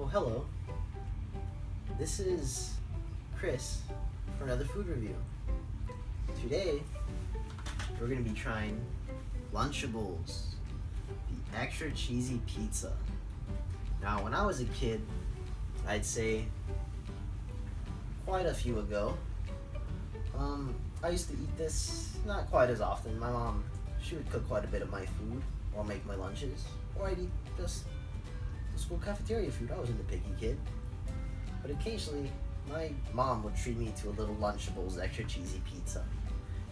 Oh, hello. This is Chris for another food review. Today, we're going to be trying Lunchables, the extra cheesy pizza. Now, when I was a kid, I'd say quite a few ago, I used to eat this not quite as often. My mom, she would cook quite a bit of my food or make my lunches, or I'd eat just the school cafeteria food. I wasn't a picky kid. But occasionally, my mom would treat me to a little Lunchables extra cheesy pizza.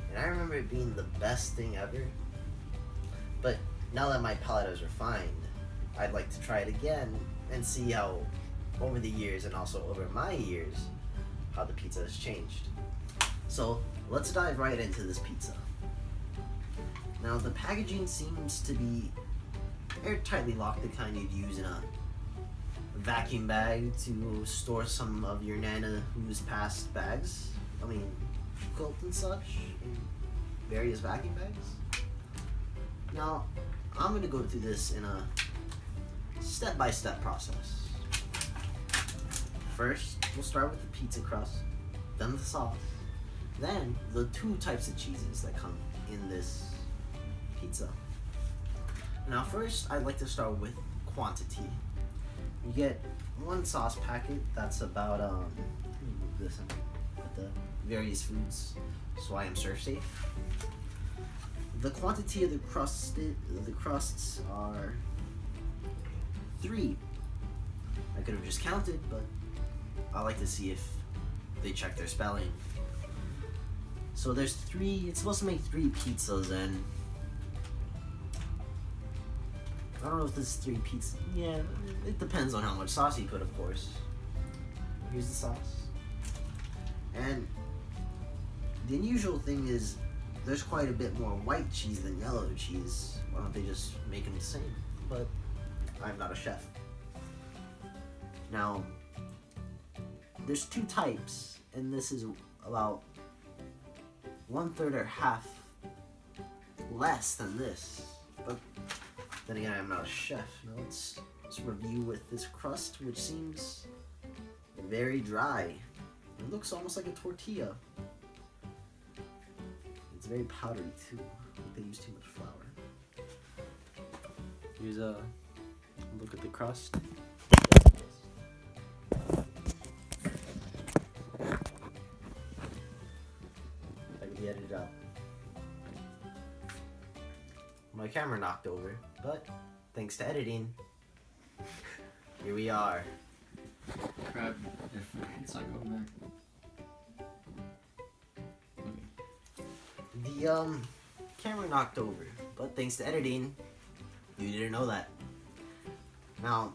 And I remember it being the best thing ever. But now that my palate has refined, I'd like to try it again and see how, over the years and also over my years, how the pizza has changed. So let's dive right into this pizza. Now the packaging seems to be airtightly locked, the kind you'd use in a vacuum bag to store some of your Nana who's passed bags. I mean, quilt and such in various vacuum bags. Now, I'm gonna go through this in a step-by-step process. First, we'll start with the pizza crust, then the sauce, then the two types of cheeses that come in this pizza. Now first, I'd like to start with quantity. You get one sauce packet that's about let me move this and put the various foods so I am surf safe. The quantity of the crusts are 3. I could have just counted, but I like to see if they check their spelling. So there's 3. It's supposed to make 3 pizzas, and I don't know if this is 3 pizzas. Yeah, it depends on how much sauce you put, of course. Here's the sauce. And the unusual thing is there's quite a bit more white cheese than yellow cheese. Why don't they just make them the same? But I'm not a chef. Now, there's 2 types, and this is about 1/3 or half less than this. But then again, I'm not a chef. Now let's review with this crust, which seems very dry. It looks almost like a tortilla. It's very powdery too. I think they use too much flour. Here's a look at the crust. I can edit it out. My camera knocked over, but thanks to editing, here we are. Crap, if it's not going back. The camera knocked over, but thanks to editing, you didn't know that. Now,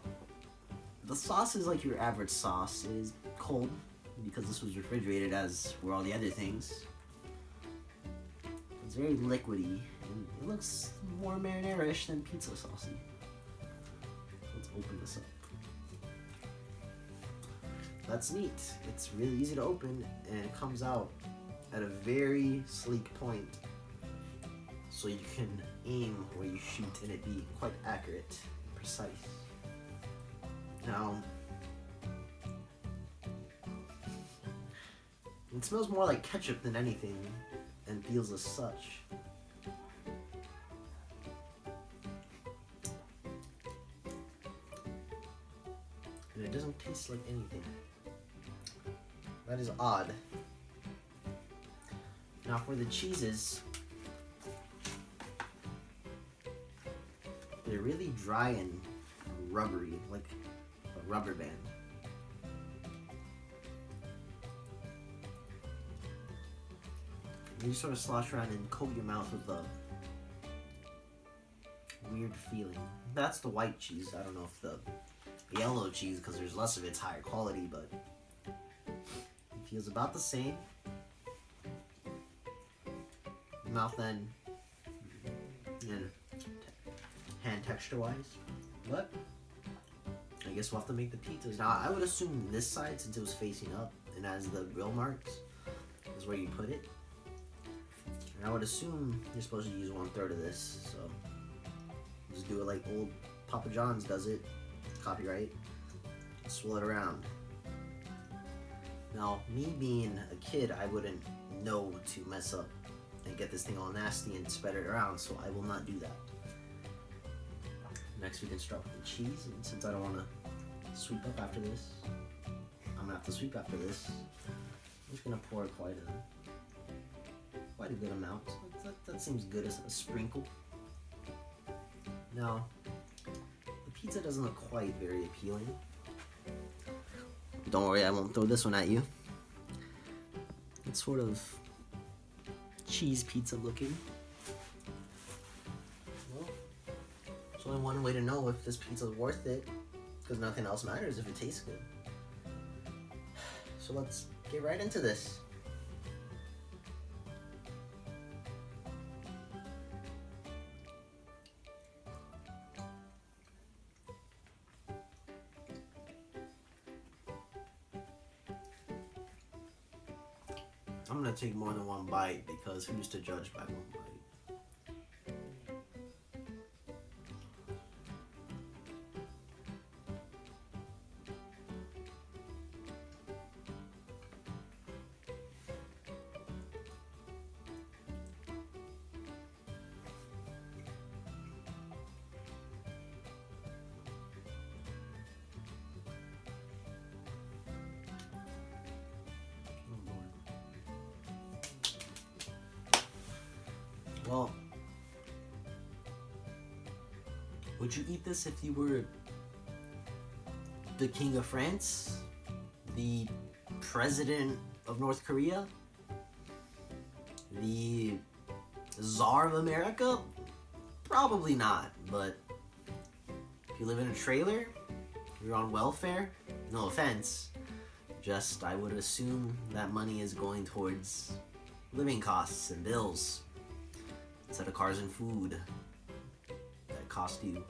the sauce is like your average sauce. It is cold because this was refrigerated, as were all the other things. It's very liquidy, and it looks more marinara-ish than pizza saucy. Let's open this up. That's neat. It's really easy to open, and it comes out at a very sleek point, so you can aim where you shoot and it be quite accurate, precise. Now, it smells more like ketchup than anything, and feels as such. And it doesn't taste like anything. That is odd. Now for the cheeses, they're really dry and rubbery, like a rubber band. You sort of slosh around and coat your mouth with a weird feeling. That's the white cheese. I don't know if the yellow cheese, because there's less of it's higher quality, but it feels about the same. Mouth and hand texture wise, but I guess we'll have to make the pizzas. Now I would assume this side, since it was facing up and has the grill marks, is where you put it. And I would assume you're supposed to use 1/3 of this, so just do it like old Papa John's does it. Copyright. swirl it around. Now, me being a kid, I wouldn't know to mess up and get this thing all nasty and spread it around, so I will not do that. Next, we can start with the cheese, and since I don't want to sweep up after this, I'm gonna have to sweep after this. I'm just gonna pour quite a good amount. That seems good as a sprinkle. Now, the pizza doesn't look quite very appealing. Don't worry, I won't throw this one at you. It's sort of cheese pizza looking. Well, there's only one way to know if this pizza is worth it, because nothing else matters if it tastes good. So let's get right into this. I'm gonna take more than one bite because who's to judge by one bite? Well, would you eat this if you were the King of France? The President of North Korea? The Tsar of America? Probably not, but if you live in a trailer, you're on welfare, no offense, just I would assume that money is going towards living costs and bills instead of cars and food that cost you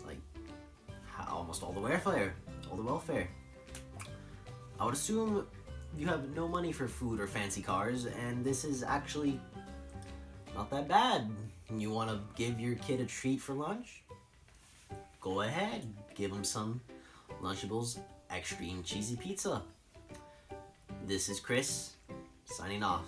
like almost all the welfare. I would assume you have no money for food or fancy cars, and this is actually not that bad. You want to give your kid a treat for lunch? Go ahead, give him some Lunchables extreme cheesy pizza. This is Chris, signing off.